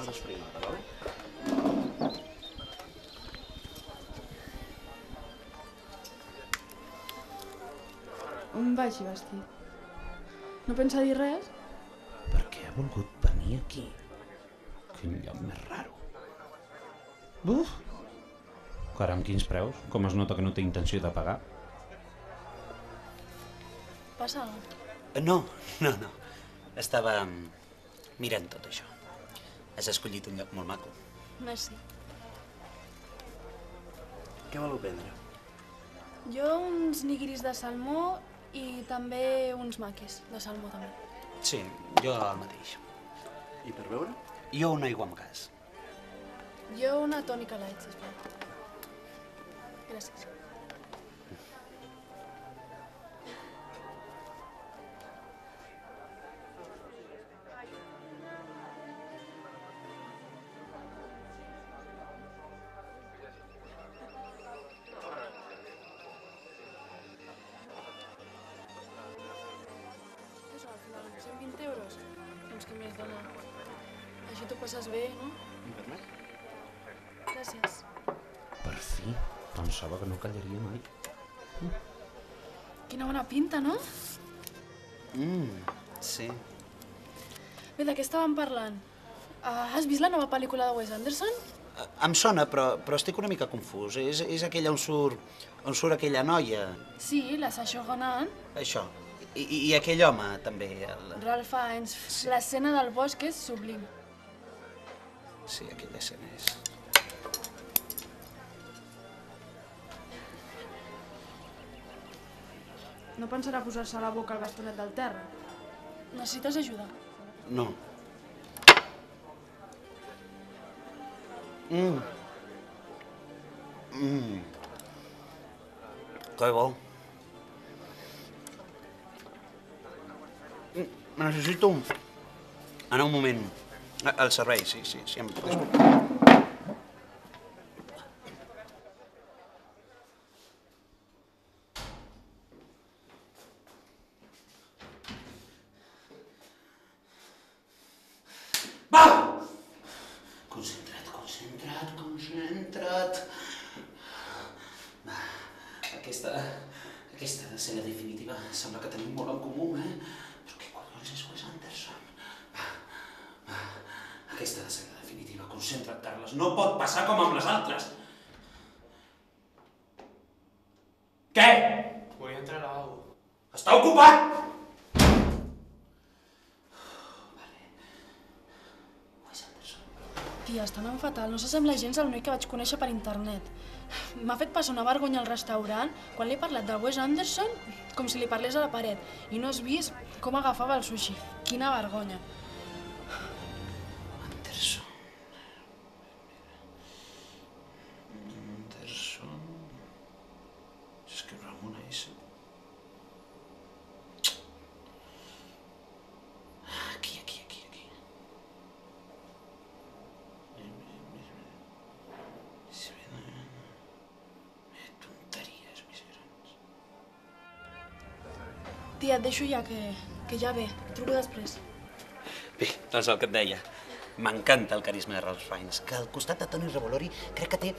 Ara desfreït, vale? On va així vestit? No pensa dir res? Per què ha volgut venir aquí? Quin lloc més raro. Buf! Caram, quins preus? Com es nota que no té intenció de pagar? Passa? No. Estava mirant tot això. Has escollit un lloc molt maco. Merci. Què voleu prendre? Jo uns nigiris de salmó i també uns maquis de salmó també. Sí, jo el mateix. I per beure? Jo una aigua amb gas. Jo una tònica light, sisplau. Gràcies. Què són, al final? 120 euros? Doncs què més, dona? Així t'ho passes bé, no? Em permet? Gràcies. Per fi. Pensava que no callaria mai. Quina bona pinta, no? Sí. Bé, de què estàvem parlant? Has vist la nova pel·lícula de Wes Anderson? Em sona, però estic una mica confús. És aquella on surt aquella noia. Sí, la Sacha Ronan. Això. I aquell home, també. Ralph Fiennes. L'escena del bosc és sublim. Sí, aquella escena és... No pensarà posar-se a la boca el bastonet del terra? Necessites ajuda? No. Que bo. Necessito anar un moment al servei, sí, em disculpa. Va! Concentra't. Va, aquesta ha de ser la definitiva. Sembla que tenim molt en comú, Però què collons és Wes Anderson? Va, aquesta ha de ser la definitiva. Concentra't, Carles. No pot passar com amb les altres. Què? Voy a entrar a lavabo. Està ocupat! Tia, està anant fatal. No s'assembla gens al noi que vaig conèixer per internet. M'ha fet passar una vergonya al restaurant quan li he parlat del Wes Anderson com si li parlés a la paret. I no has vist com agafava el sushi. Quina vergonya. Anderson... Escriure amb una S. Aquí. Tonteries més grans. Tia, et deixo ja, que ja ve. Et truco després. Bé, doncs el que et deia. M'encanta el carisma de Ralph Fiennes, que al costat de Tony Revolori crec que té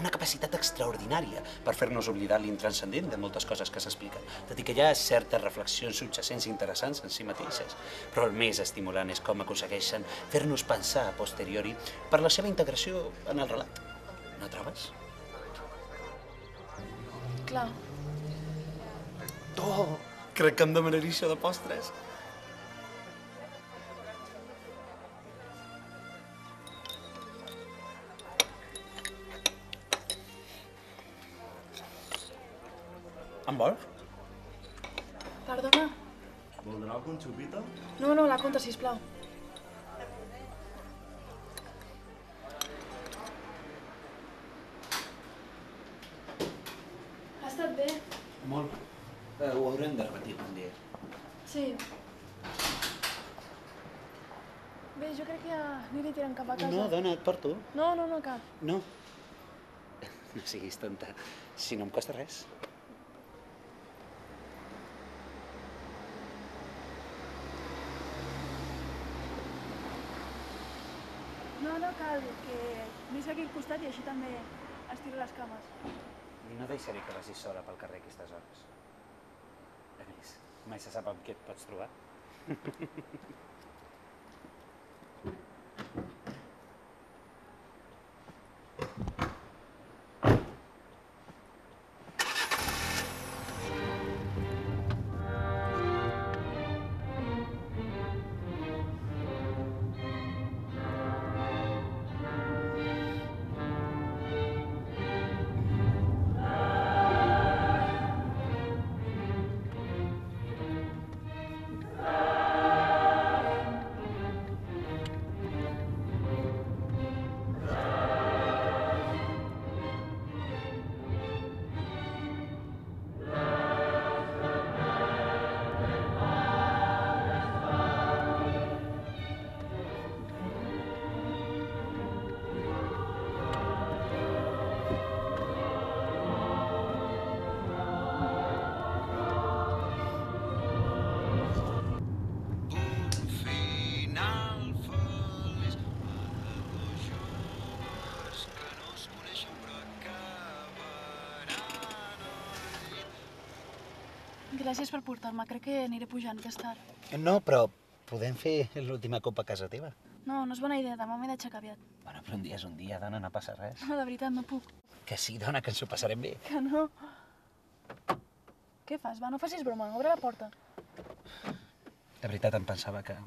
una capacitat extraordinària per fer-nos oblidar l'intranscendent de moltes coses que s'expliquen, tot i que hi ha certes reflexions subjacents interessants en si mateixes. Però el més estimulant és com aconsegueixen fer-nos pensar a posteriori per la seva integració en el relat. No trobes? Clar. Crec que em demanaria això de postres. En vols? Perdona? ¿Voldrà algun xupito? No, la compta, sisplau. Ha estat bé? Molt. Ho haurem de repetir un dia. Sí. Bé, jo crec que ja aniré tirant cap a casa. No, dona, et porto. No, cap. No. No siguis tonta. Si no em costa res. No, no cal, que m'hi aquí al costat i així també estiro les cames. No deixaré que vagis sola pel carrer aquestes hores. A més, mai se sap amb què et pots trobar. Gràcies per portar-me. Crec que aniré pujant, que és tard. No, però podem fer l'última copa a casa teva. No, no és bona idea. Demà m'he d'aixecar aviat. Bueno, però un dia és un dia, dona, no passa res. No, de veritat, no puc. Que sí, dona, que ens ho passarem bé. Que no. Què fas? Va, no facis broma. Obre la porta. De veritat em pensava que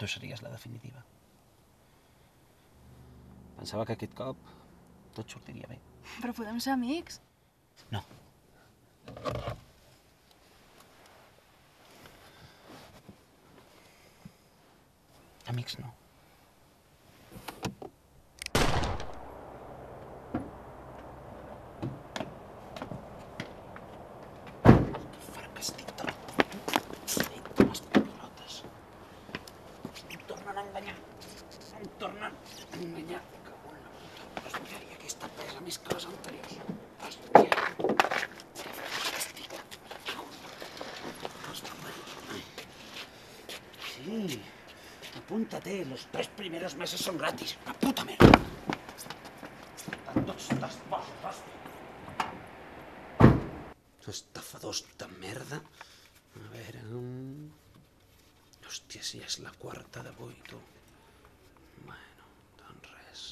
tu series la definitiva. Pensava que aquest cop tot sortiria bé. Però podem ser amics. No. Amics no. Farà que estic tort. Com les pilotes. Em tornen a enganyar. Em tornen a enganyar. Que bon la puta. Hòstia, i aquesta pesa més que les anteriors. Hòstia. Sí, apúntate, los 3 primeros meses son gratis. Una puta merda. Tots t'esposes. Estafadors de merda. A veure... Hòstia, si és la quarta d'avui, tu. Bueno, doncs res.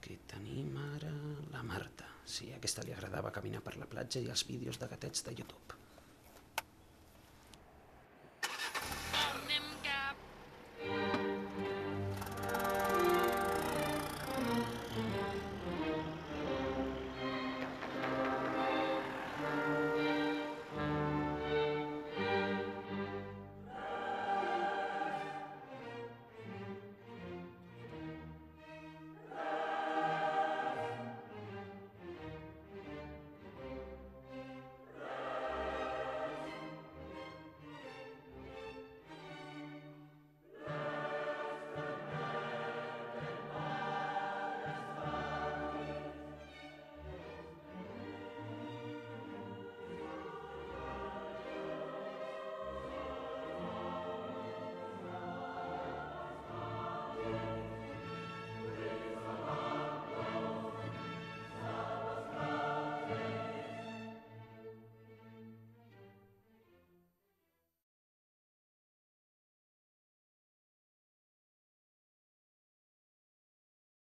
Aquí tenim ara la Marta. Sí, a aquesta li agradava caminar per la platja i els vídeos de gatets de YouTube.